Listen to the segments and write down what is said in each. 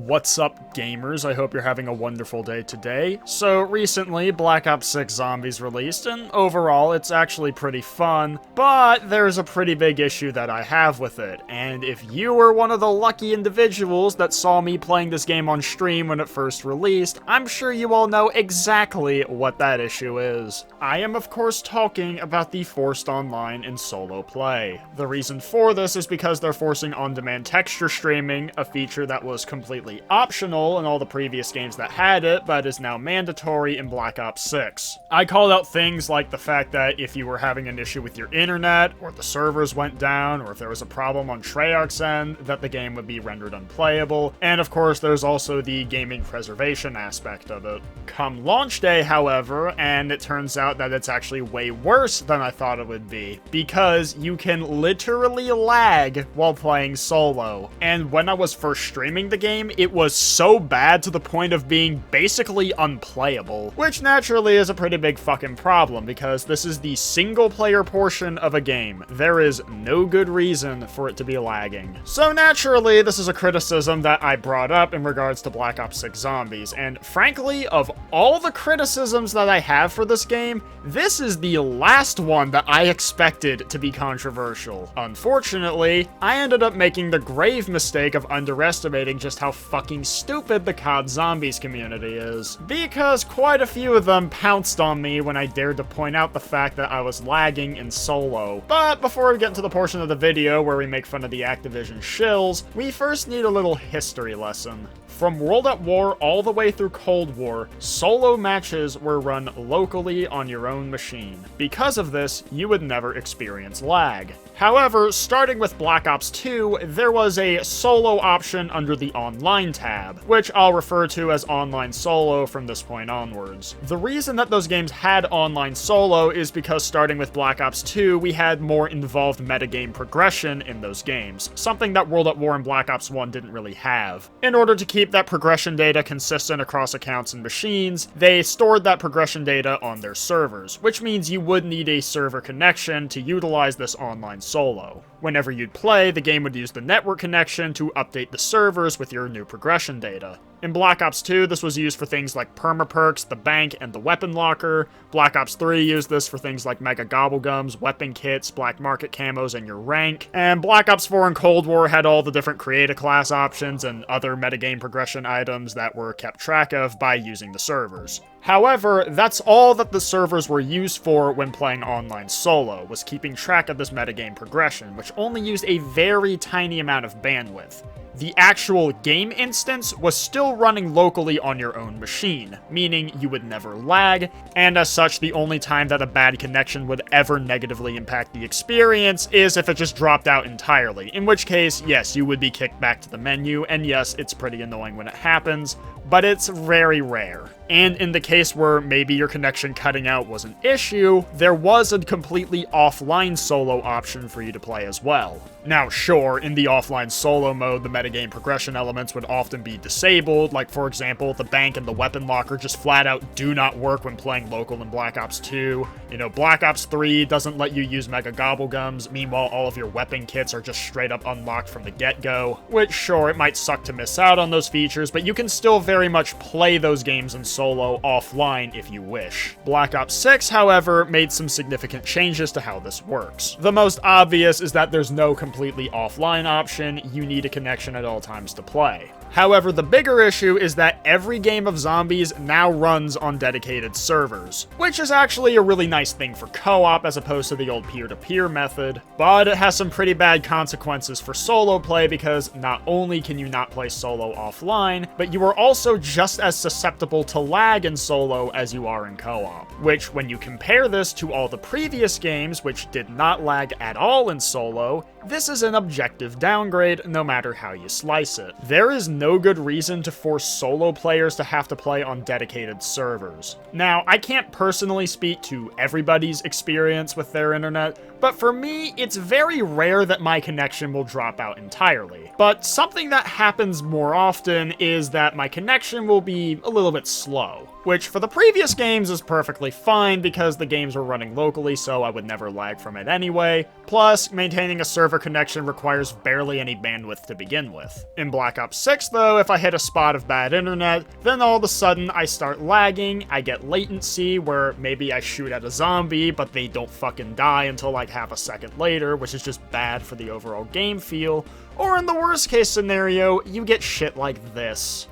What's up, gamers? I hope you're having a wonderful day today. So, recently, Black Ops 6 Zombies released, and overall, it's actually pretty fun, but there's a pretty big issue that I have with it, and if you were one of the lucky individuals that saw me playing this game on stream when it first released, I'm sure you all know exactly what that issue is. I am, of course, talking about the forced online and solo play. The reason for this is because they're forcing on-demand texture streaming, a feature that was completely optional in all the previous games that had it, but is now mandatory in Black Ops 6. I called out things like the fact that if you were having an issue with your internet, or the servers went down, or if there was a problem on Treyarch's end, that the game would be rendered unplayable, and of course there's also the gaming preservation aspect of it. Come launch day, however, and it turns out that it's actually way worse than I thought it would be, because you can literally lag while playing solo. And when I was first streaming the game, it was so bad to the point of being basically unplayable, which naturally is a pretty big fucking problem because this is the single player portion of a game. There is no good reason for it to be lagging. So naturally, this is a criticism that I brought up in regards to Black Ops 6 Zombies, and frankly, of all the criticisms that I have for this game, this is the last one that I expected to be controversial. Unfortunately, I ended up making the grave mistake of underestimating just how fucking stupid the COD Zombies community is, because quite a few of them pounced on me when I dared to point out the fact that I was lagging in solo. But before we get into the portion of the video where we make fun of the Activision shills, we first need a little history lesson. From World at War all the way through Cold War, solo matches were run locally on your own machine. Because of this, you would never experience lag. However, starting with Black Ops 2, there was a solo option under the Online tab, which I'll refer to as Online Solo from this point onwards. The reason that those games had Online Solo is because starting with Black Ops 2, we had more involved metagame progression in those games, something that World at War and Black Ops 1 didn't really have. In order to keep that progression data consistent across accounts and machines, they stored that progression data on their servers, which means you would need a server connection to utilize this online solo. Whenever you'd play, the game would use the network connection to update the servers with your new progression data. In Black Ops 2, this was used for things like permaperks, the bank, and the weapon locker. Black Ops 3 used this for things like mega gobblegums, weapon kits, black market camos, and your rank. And Black Ops 4 and Cold War had all the different create a class options and other metagame progression items that were kept track of by using the servers. However, that's all that the servers were used for when playing online solo, was keeping track of this metagame progression, which only used a very tiny amount of bandwidth. The actual game instance was still running locally on your own machine, meaning you would never lag, and as such, the only time that a bad connection would ever negatively impact the experience is if it just dropped out entirely, in which case, yes, you would be kicked back to the menu, and yes, it's pretty annoying when it happens, but it's very rare. And in the case where maybe your connection cutting out was an issue, there was a completely offline solo option for you to play as well. Now sure, in the offline solo mode, the metagame progression elements would often be disabled, like for example, the bank and the weapon locker just flat out do not work when playing local in Black Ops 2. You know, Black Ops 3 doesn't let you use mega gobblegums, meanwhile all of your weapon kits are just straight up unlocked from the get-go. Which sure, it might suck to miss out on those features, but you can still very much play those games in solo offline if you wish. Black Ops 6, however, made some significant changes to how this works. The most obvious is that there's no completely offline option, you need a connection at all times to play. However, the bigger issue is that every game of Zombies now runs on dedicated servers, which is actually a really nice thing for co-op as opposed to the old peer-to-peer method, but it has some pretty bad consequences for solo play because not only can you not play solo offline, but you are also just as susceptible to lag in solo as you are in co-op, which when you compare this to all the previous games which did not lag at all in solo, this is an objective downgrade no matter how you slice it. There is no good reason to force solo players to have to play on dedicated servers. Now, I can't personally speak to everybody's experience with their internet, but for me, it's very rare that my connection will drop out entirely. But something that happens more often is that my connection will be a little bit slow, which for the previous games is perfectly fine because the games were running locally, so I would never lag from it anyway. Plus, maintaining a server connection requires barely any bandwidth to begin with. In Black Ops 6, though, if I hit a spot of bad internet, then all of a sudden I start lagging, I get latency where maybe I shoot at a zombie, but they don't fucking die until like half a second later, which is just bad for the overall game feel. Or in the worst case scenario, you get shit like this.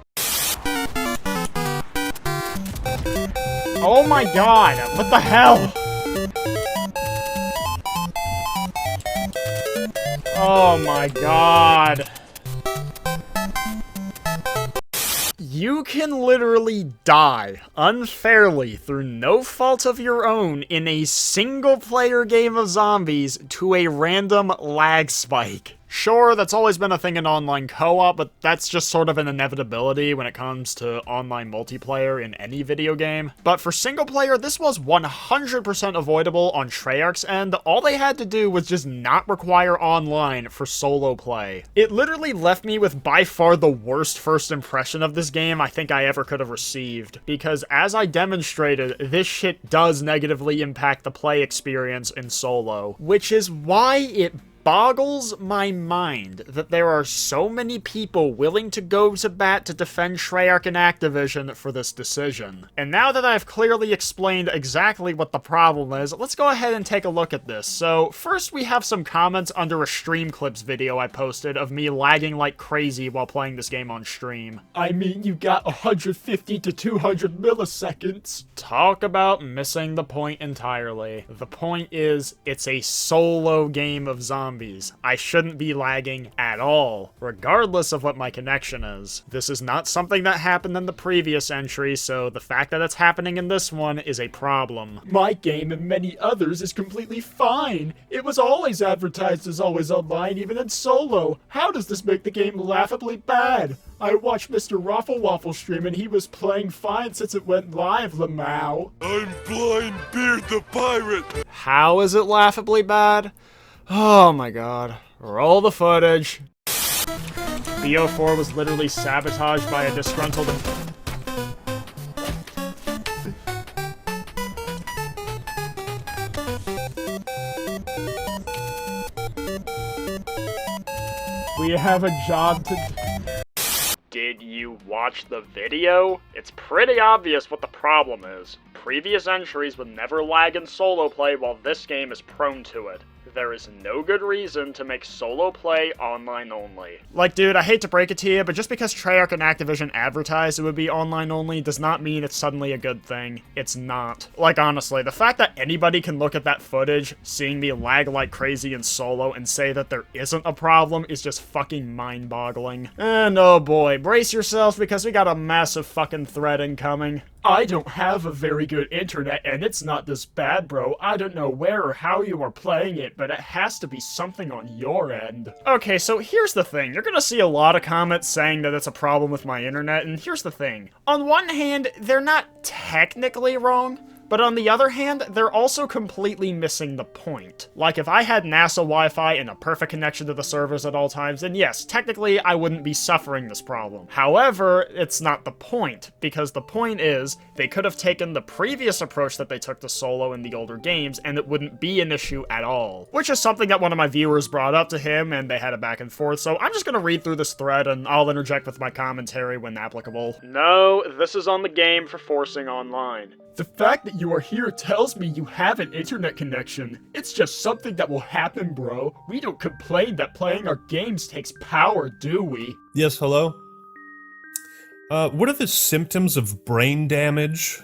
Oh my god, what the hell? Oh my god. You can literally die unfairly through no fault of your own in a single-player game of zombies to a random lag spike. Sure, that's always been a thing in online co-op, but that's just sort of an inevitability when it comes to online multiplayer in any video game. But for single player, this was 100% avoidable on Treyarch's end. All they had to do was just not require online for solo play. It literally left me with by far the worst first impression of this game I think I ever could have received, because as I demonstrated, this shit does negatively impact the play experience in solo, which is why it boggles my mind that there are so many people willing to go to bat to defend Treyarch and Activision for this decision. And now that I've clearly explained exactly what the problem is, let's go ahead and take a look at this. So first we have some comments under a stream clips video I posted of me lagging like crazy while playing this game on stream. I mean, you got 150 to 200 milliseconds. Talk about missing the point entirely. The point is, it's a solo game of zombies. I shouldn't be lagging at all, regardless of what my connection is. This is not something that happened in the previous entry, so the fact that it's happening in this one is a problem. My game and many others is completely fine. It was always advertised as always online, even in solo. How does this make the game laughably bad? I watched Mr. Raffle Waffle stream and he was playing fine since it went live, Lamau. I'm Blind Beard the Pirate! How is it laughably bad? Oh my god. Roll the footage. BO4 was literally sabotaged by a disgruntled... We have a job to... Did you watch the video? It's pretty obvious what the problem is. Previous entries would never lag in solo play while this game is prone to it. There is no good reason to make solo play online only. Like, dude, I hate to break it to you, but just because Treyarch and Activision advertised it would be online only does not mean it's suddenly a good thing. It's not. Like, honestly, the fact that anybody can look at that footage, seeing me lag like crazy in solo, and say that there isn't a problem is just fucking mind-boggling. And oh boy, brace yourselves because we got a massive fucking threat incoming. I don't have a very good internet and it's not this bad, bro. I don't know where or how you are playing it, but it has to be something on your end. Okay, so here's the thing. You're gonna see a lot of comments saying that it's a problem with my internet, and here's the thing. On one hand, they're not technically wrong, but on the other hand, they're also completely missing the point. Like, if I had NASA Wi-Fi and a perfect connection to the servers at all times, then yes, technically I wouldn't be suffering this problem. However, it's not the point, because the point is, they could have taken the previous approach that they took to solo in the older games, and it wouldn't be an issue at all. Which is something that one of my viewers brought up to him, and they had a back and forth, so I'm just gonna read through this thread, and I'll interject with my commentary when applicable. No, this is on the game for forcing online. The fact that you are here tells me you have an internet connection. It's just something that will happen, bro. We don't complain that playing our games takes power, do we? Yes, hello? What are the symptoms of brain damage?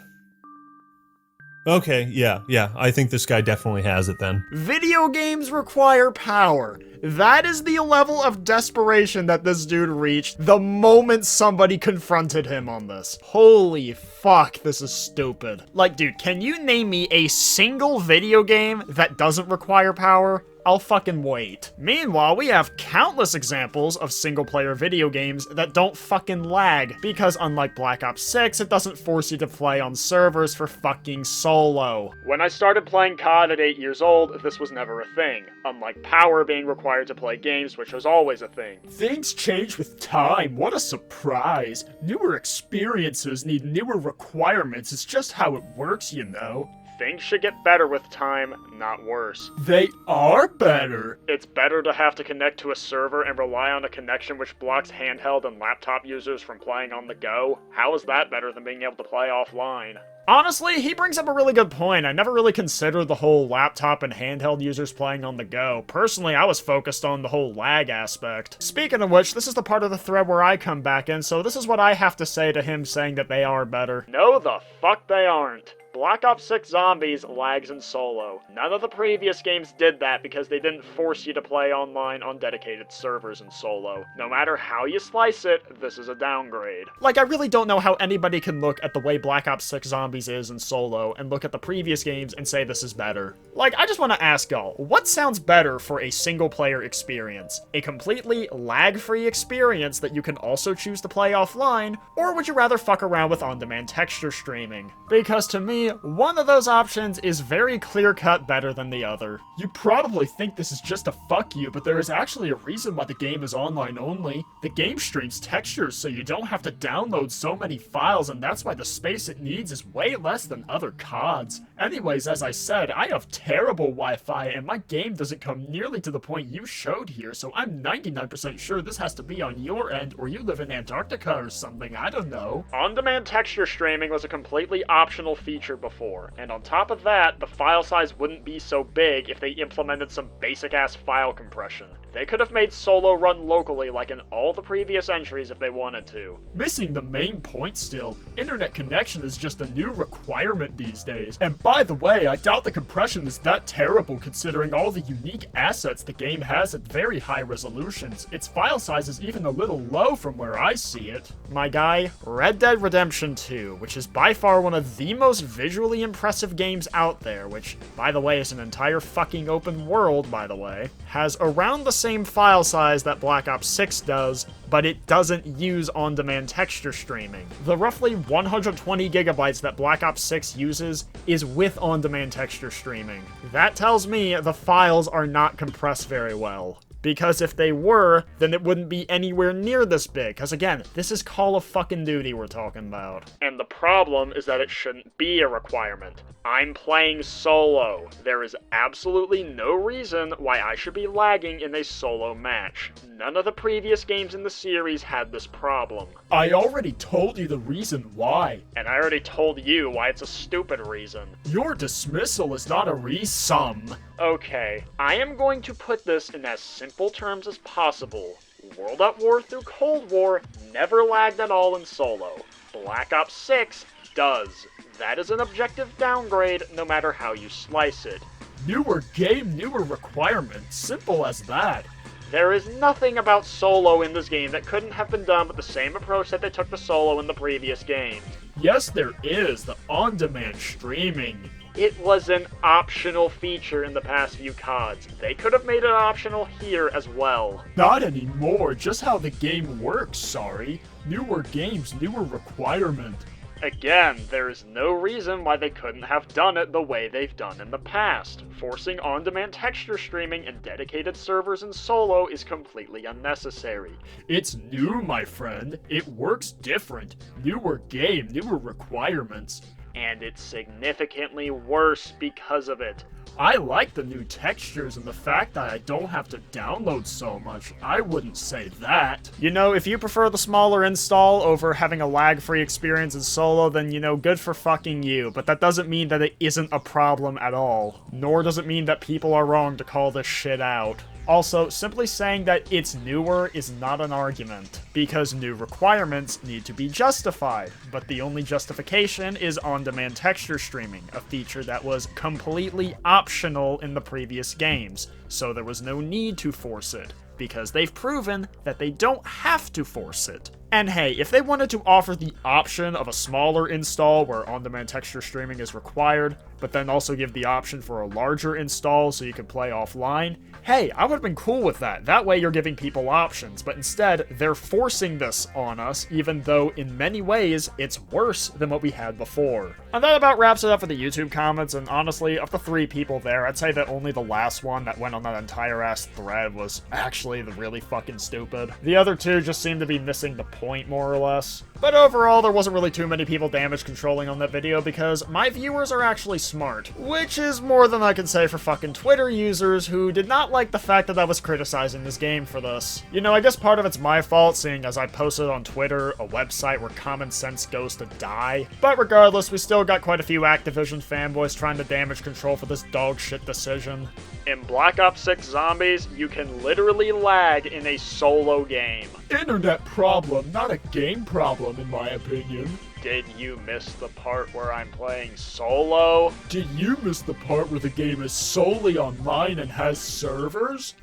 Okay, yeah, I think this guy definitely has it then. Video games require power. That is the level of desperation that this dude reached the moment somebody confronted him on this. Holy fuck, this is stupid. Like, dude, can you name me a single video game that doesn't require power? I'll fucking wait. Meanwhile, we have countless examples of single-player video games that don't fucking lag, because unlike Black Ops 6, it doesn't force you to play on servers for fucking solo. When I started playing COD at 8 years old, this was never a thing, unlike power being required to play games, which was always a thing. Things change with time, what a surprise. Newer experiences need newer requirements, it's just how it works, you know. Things should get better with time, not worse. They are better. It's better to have to connect to a server and rely on a connection which blocks handheld and laptop users from playing on the go. How is that better than being able to play offline? Honestly, he brings up a really good point. I never really considered the whole laptop and handheld users playing on the go. Personally, I was focused on the whole lag aspect. Speaking of which, this is the part of the thread where I come back in, so this is what I have to say to him saying that they are better. No, the fuck they aren't. Black Ops 6 Zombies lags in solo. None of the previous games did that because they didn't force you to play online on dedicated servers in solo. No matter how you slice it, this is a downgrade. Like, I really don't know how anybody can look at the way Black Ops 6 Zombies is in solo and look at the previous games and say this is better. Like, I just want to ask y'all, what sounds better for a single-player experience? A completely lag-free experience that you can also choose to play offline, or would you rather fuck around with on-demand texture streaming? Because to me, one of those options is very clear-cut better than the other. You probably think this is just a fuck you, but there is actually a reason why the game is online only. The game streams textures so you don't have to download so many files, and that's why the space it needs is way less than other CODs. Anyways, as I said, I have terrible Wi-Fi, and my game doesn't come nearly to the point you showed here, so I'm 99% sure this has to be on your end, or you live in Antarctica or something, I don't know. On-demand texture streaming was a completely optional feature before, and on top of that, the file size wouldn't be so big if they implemented some basic-ass file compression. They could have made solo run locally like in all the previous entries if they wanted to. Missing the main point still, internet connection is just a new requirement these days. And by the way, I doubt the compression is that terrible considering all the unique assets the game has at very high resolutions. Its file size is even a little low from where I see it. My guy, Red Dead Redemption 2, which is by far one of the most visually impressive games out there, which, by the way, is an entire fucking open world, by the way, has around the same file size that Black Ops 6 does, but it doesn't use on-demand texture streaming. The roughly 120 gigabytes that Black Ops 6 uses is with on-demand texture streaming. That tells me the files are not compressed very well. Because if they were, then it wouldn't be anywhere near this big. Because again, this is Call of fucking Duty we're talking about. And the problem is that it shouldn't be a requirement. I'm playing solo. There is absolutely no reason why I should be lagging in a solo match. None of the previous games in the series had this problem. I already told you the reason why. And I already told you why it's a stupid reason. Your dismissal is not a reason. Okay, I am going to put this in as simple terms as possible. World at War through Cold War never lagged at all in solo. Black Ops 6 does. That is an objective downgrade no matter how you slice it. Newer game, newer requirements. Simple as that. There is nothing about solo in this game that couldn't have been done with the same approach that they took to solo in the previous game. Yes, there is. The on-demand streaming. It was an optional feature in the past few CODs. They could have made it optional here as well. Not anymore, just how the game works, sorry. Newer games, newer requirement. Again, there is no reason why they couldn't have done it the way they've done in the past. Forcing on-demand texture streaming and dedicated servers in solo is completely unnecessary. It's new, my friend. It works different. Newer game, newer requirements. And it's significantly worse because of it. I like the new textures and the fact that I don't have to download so much. I wouldn't say that. You know, if you prefer the smaller install over having a lag-free experience in solo, then, you know, good for fucking you. But that doesn't mean that it isn't a problem at all. Nor does it mean that people are wrong to call this shit out. Also, simply saying that it's newer is not an argument, because new requirements need to be justified, but the only justification is on-demand texture streaming, a feature that was completely optional in the previous games, so there was no need to force it, because they've proven that they don't have to force it. And hey, if they wanted to offer the option of a smaller install where on-demand texture streaming is required, but then also give the option for a larger install so you can play offline, hey, I would have been cool with that. That way you're giving people options, but instead, they're forcing this on us, even though in many ways, it's worse than what we had before. And that about wraps it up for the YouTube comments, and honestly, of the 3 people there, I'd say that only the last one that went on that entire ass thread was actually the really fucking stupid. The other 2 just seem to be missing the point, more or less. But overall, there wasn't really too many people damage controlling on that video because my viewers are actually smart. Which is more than I can say for fucking Twitter users who did not like the fact that I was criticizing this game for this. You know, I guess part of it's my fault, seeing as I posted on Twitter, a website where common sense goes to die. But regardless, we still got quite a few Activision fanboys trying to damage control for this dog shit decision. In Black Ops 6 Zombies, you can literally lag in a solo game. Internet problem, not a game problem in my opinion. Did you miss the part where I'm playing solo? Did you miss the part where the game is solely online and has servers?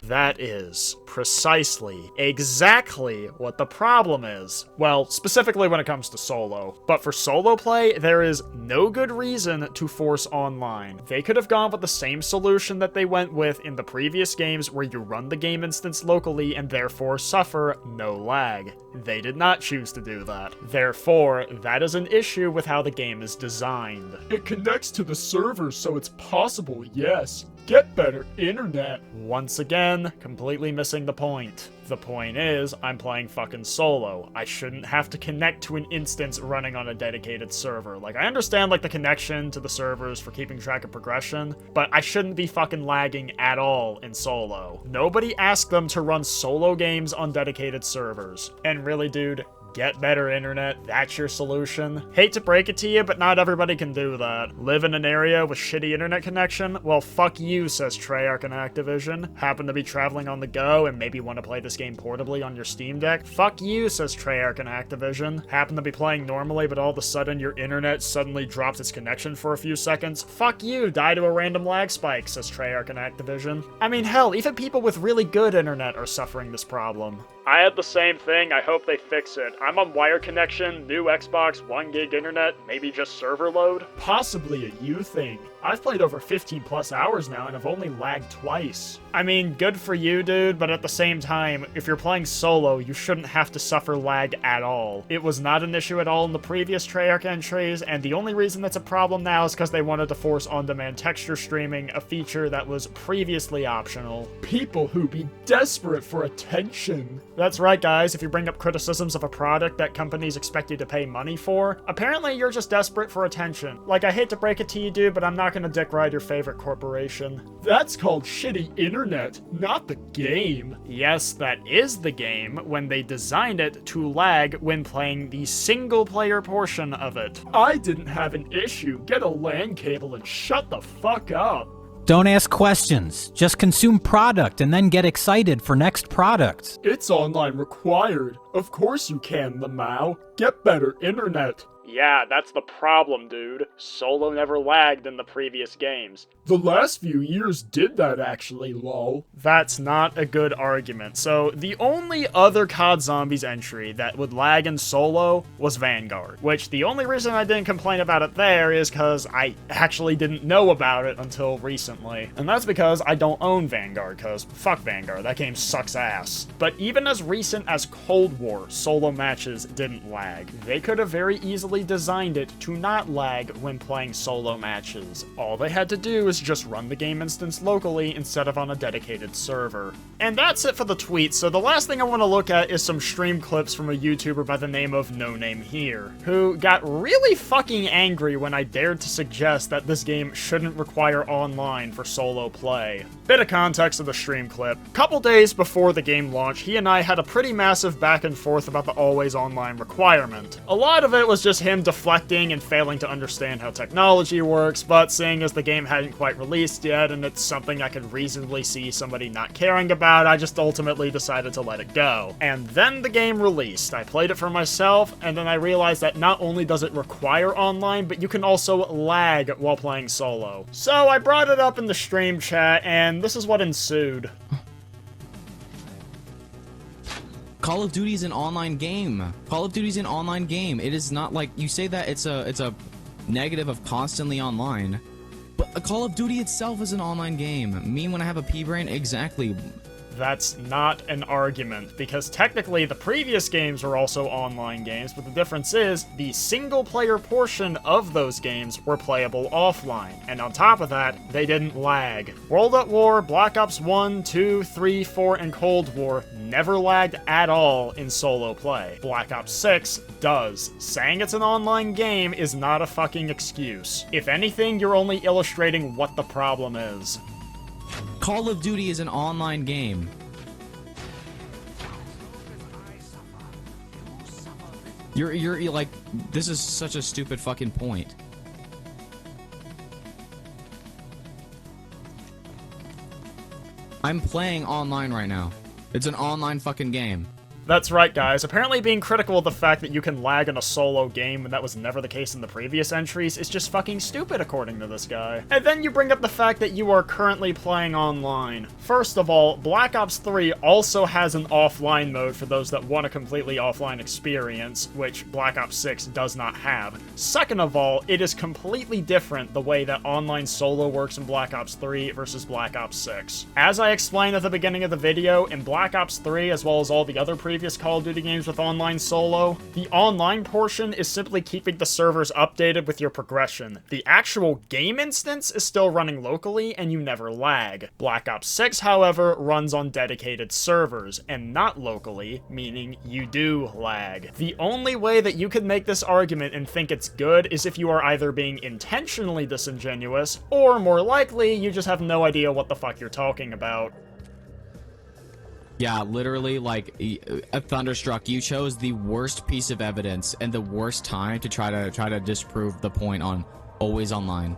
That is precisely, exactly what the problem is. Well, specifically when it comes to solo. But for solo play, there is no good reason to force online. They could have gone with the same solution that they went with in the previous games where you run the game instance locally and therefore suffer no lag. They did not choose to do that. Therefore, that is an issue with how the game is designed. It connects to the servers, so it's possible, yes. Get better internet. Once again, completely missing the point. The point is, I'm playing fucking solo. I shouldn't have to connect to an instance running on a dedicated server. Like, I understand, like, the connection to the servers for keeping track of progression, but I shouldn't be fucking lagging at all in solo. Nobody asked them to run solo games on dedicated servers. And really, dude, get better internet, that's your solution. Hate to break it to you, but not everybody can do that. Live in an area with shitty internet connection? Well, fuck you, says Treyarch and Activision. Happen to be traveling on the go and maybe want to play this game portably on your Steam Deck? Fuck you, says Treyarch and Activision. Happen to be playing normally, but all of a sudden your internet suddenly drops its connection for a few seconds? Fuck you, die to a random lag spike, says Treyarch and Activision. I mean, hell, even people with really good internet are suffering this problem. I had the same thing, I hope they fix it. I'm on wire connection, new Xbox, 1 gig internet, maybe just server load? Possibly a you thing. I've played over 15 plus hours now and I've only lagged twice. I mean, good for you, dude, but at the same time, if you're playing solo, you shouldn't have to suffer lag at all. It was not an issue at all in the previous Treyarch entries, and the only reason that's a problem now is because they wanted to force on-demand texture streaming, a feature that was previously optional. People who be desperate for attention. That's right, guys, if you bring up criticisms of a product that companies expect you to pay money for, apparently you're just desperate for attention. Like, I hate to break it to you, dude, but I'm not gonna dick ride your favorite corporation. That's called shitty internet, not the game. Yes, that is the game when they designed it to lag when playing the single-player portion of it. I didn't have an issue. Get a LAN cable and shut the fuck up. Don't ask questions. Just consume product and then get excited for next product. It's online required. Of course you can, Lamau. Get better internet. Yeah, that's the problem, dude. Solo never lagged in the previous games. The last few years did that actually, lol. That's not a good argument. So, the only other COD Zombies entry that would lag in solo was Vanguard, which the only reason I didn't complain about it there is because I actually didn't know about it until recently. And that's because I don't own Vanguard, because fuck Vanguard, that game sucks ass. But even as recent as Cold War, solo matches didn't lag. They could have very easily designed it to not lag when playing solo matches. All they had to do is just run the game instance locally instead of on a dedicated server. And that's it for the tweets, so the last thing I want to look at is some stream clips from a YouTuber by the name of No Name Here, who got really fucking angry when I dared to suggest that this game shouldn't require online for solo play. Bit of context of the stream clip. Couple days before the game launch, he and I had a pretty massive back and forth about the always online requirement. A lot of it was just him deflecting and failing to understand how technology works, but seeing as the game hadn't quite released yet and it's something I could reasonably see somebody not caring about, I just ultimately decided to let it go. And then the game released. I played it for myself, and then I realized that not only does it require online, but you can also lag while playing solo. So I brought it up in the stream chat, and this is what ensued. Call of Duty is an online game. Call of Duty is an online game. It is not like you say that it's a negative of constantly online. But Call of Duty itself is an online game. Me, when I have a pea brain, exactly. That's not an argument, because technically the previous games were also online games, but the difference is the single-player portion of those games were playable offline, and on top of that, they didn't lag. World at War, Black Ops 1, 2, 3, 4, and Cold War never lagged at all in solo play. Black Ops 6 does. Saying it's an online game is not a fucking excuse. If anything, you're only illustrating what the problem is. Call of Duty is an online game. You're like, this is such a stupid fucking point. I'm playing online right now. It's an online fucking game. That's right, guys. Apparently being critical of the fact that you can lag in a solo game when that was never the case in the previous entries is just fucking stupid, according to this guy. And then you bring up the fact that you are currently playing online. First of all, Black Ops 3 also has an offline mode for those that want a completely offline experience, which Black Ops 6 does not have. Second of all, it is completely different the way that online solo works in Black Ops 3 versus Black Ops 6. As I explained at the beginning of the video, in Black Ops 3, as well as all the other previous Call of Duty games with online solo, the online portion is simply keeping the servers updated with your progression. The actual game instance is still running locally and you never lag. Black Ops 6, however, runs on dedicated servers and not locally, meaning you do lag. The only way that you could make this argument and think it's good is if you are either being intentionally disingenuous, or more likely, you just have no idea what the fuck you're talking about. Yeah, literally, like, a Thunderstruck, you chose the worst piece of evidence and the worst time to try to disprove the point on always online.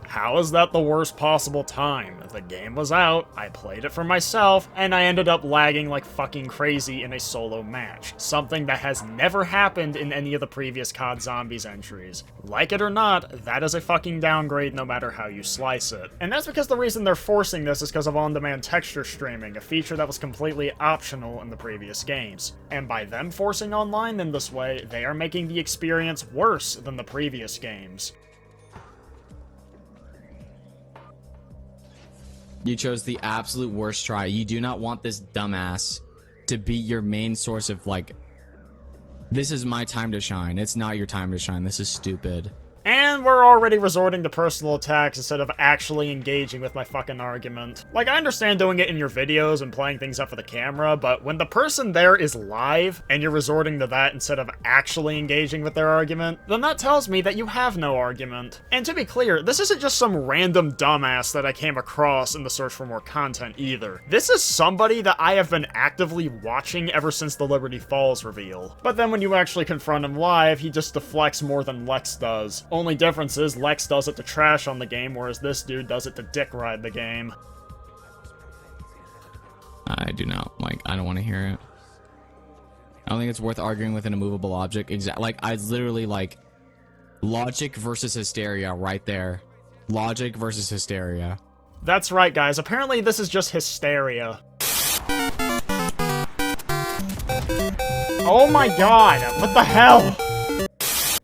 How is that the worst possible time? The game was out, I played it for myself, and I ended up lagging like fucking crazy in a solo match. Something that has never happened in any of the previous COD Zombies entries. Like it or not, that is a fucking downgrade no matter how you slice it. And that's because the reason they're forcing this is because of on-demand texture streaming, a feature that was completely optional in the previous games. And by them forcing online in this way, they are making the experience worse than the previous games. You chose the absolute worst try. You do not want this dumbass to be your main source of, like, this is my time to shine. It's not your time to shine. This is stupid. And we're already resorting to personal attacks instead of actually engaging with my fucking argument. Like, I understand doing it in your videos and playing things up for the camera, but when the person there is live, and you're resorting to that instead of actually engaging with their argument, then that tells me that you have no argument. And to be clear, this isn't just some random dumbass that I came across in the search for more content either. This is somebody that I have been actively watching ever since the Liberty Falls reveal. But then when you actually confront him live, he just deflects more than Lex does. Only difference is Lex does it to trash on the game, whereas this dude does it to dick ride the game. I do not, like, I don't want to hear it. I don't think it's worth arguing with an immovable object. Like, I literally, like, logic versus hysteria right there. Logic versus hysteria. That's right, guys. Apparently this is just hysteria. Oh my god, what the hell?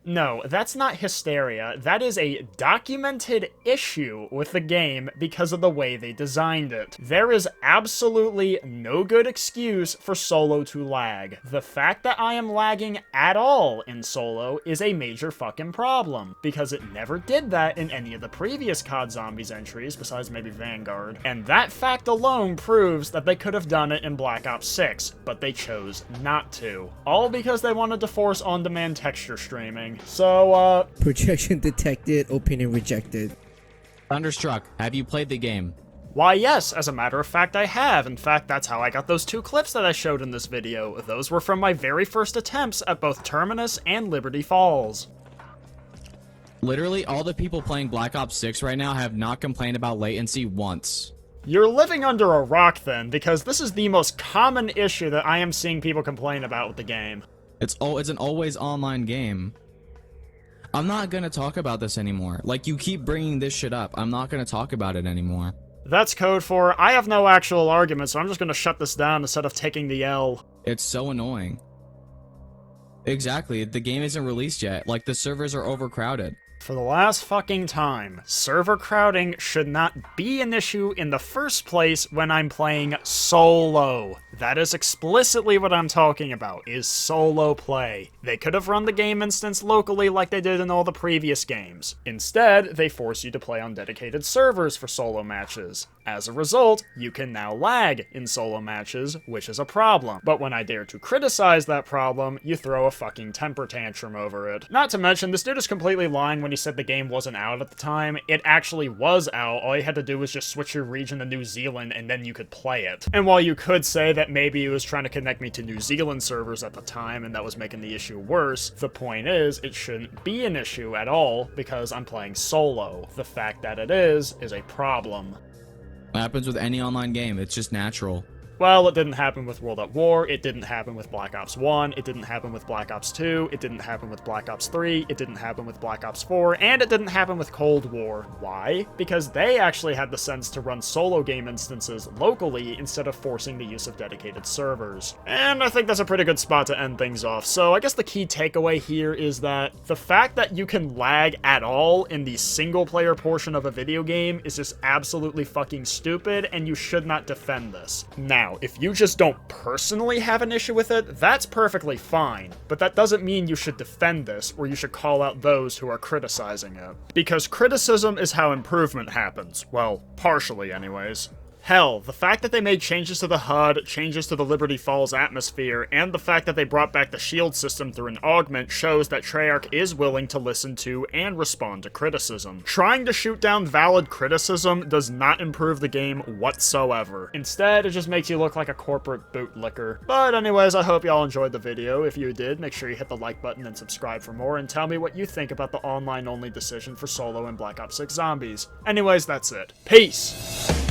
No, that's not hysteria. That is a documented issue with the game because of the way they designed it. There is absolutely no good excuse for solo to lag. The fact that I am lagging at all in solo is a major fucking problem, because it never did that in any of the previous COD Zombies entries, besides maybe Vanguard. And that fact alone proves that they could have done it in Black Ops 6, but they chose not to. All because they wanted to force on-demand texture streaming. So, Projection detected, opinion rejected. Thunderstruck, have you played the game? Why yes, as a matter of fact I have. In fact, that's how I got those 2 clips that I showed in this video. Those were from my very first attempts at both Terminus and Liberty Falls. Literally, all the people playing Black Ops 6 right now have not complained about latency once. You're living under a rock then, because this is the most common issue that I am seeing people complain about with the game. It's an always online game. I'm not gonna talk about this anymore. Like, you keep bringing this shit up. I'm not gonna talk about it anymore. That's code for, I have no actual argument, so I'm just gonna shut this down instead of taking the L. It's so annoying. Exactly, the game isn't released yet. Like, the servers are overcrowded. For the last fucking time, server crowding should not be an issue in the first place when I'm playing solo. That is explicitly what I'm talking about, is solo play. They could have run the game instance locally like they did in all the previous games. Instead, they force you to play on dedicated servers for solo matches. As a result, you can now lag in solo matches, which is a problem. But when I dare to criticize that problem, you throw a fucking temper tantrum over it. Not to mention, this dude is completely lying when he said the game wasn't out at the time. It actually was out. All you had to do was just switch your region to New Zealand and then you could play it. And while you could say that maybe he was trying to connect me to New Zealand servers at the time and that was making the issue worse, the point is, it shouldn't be an issue at all because I'm playing solo. The fact that it is a problem. It happens with any online game. It's just natural. Well, it didn't happen with World at War, it didn't happen with Black Ops 1, it didn't happen with Black Ops 2, it didn't happen with Black Ops 3, it didn't happen with Black Ops 4, and it didn't happen with Cold War. Why? Because they actually had the sense to run solo game instances locally instead of forcing the use of dedicated servers. And I think that's a pretty good spot to end things off. So I guess the key takeaway here is that the fact that you can lag at all in the single player portion of a video game is just absolutely fucking stupid, and you should not defend this. Now, if you just don't personally have an issue with it, that's perfectly fine, but that doesn't mean you should defend this, or you should call out those who are criticizing it. Because criticism is how improvement happens. Well, partially anyways. Hell, the fact that they made changes to the HUD, changes to the Liberty Falls atmosphere, and the fact that they brought back the shield system through an augment shows that Treyarch is willing to listen to and respond to criticism. Trying to shoot down valid criticism does not improve the game whatsoever. Instead, it just makes you look like a corporate bootlicker. But anyways, I hope y'all enjoyed the video. If you did, make sure you hit the like button and subscribe for more, and tell me what you think about the online-only decision for solo in Black Ops 6 Zombies. Anyways, that's it. Peace!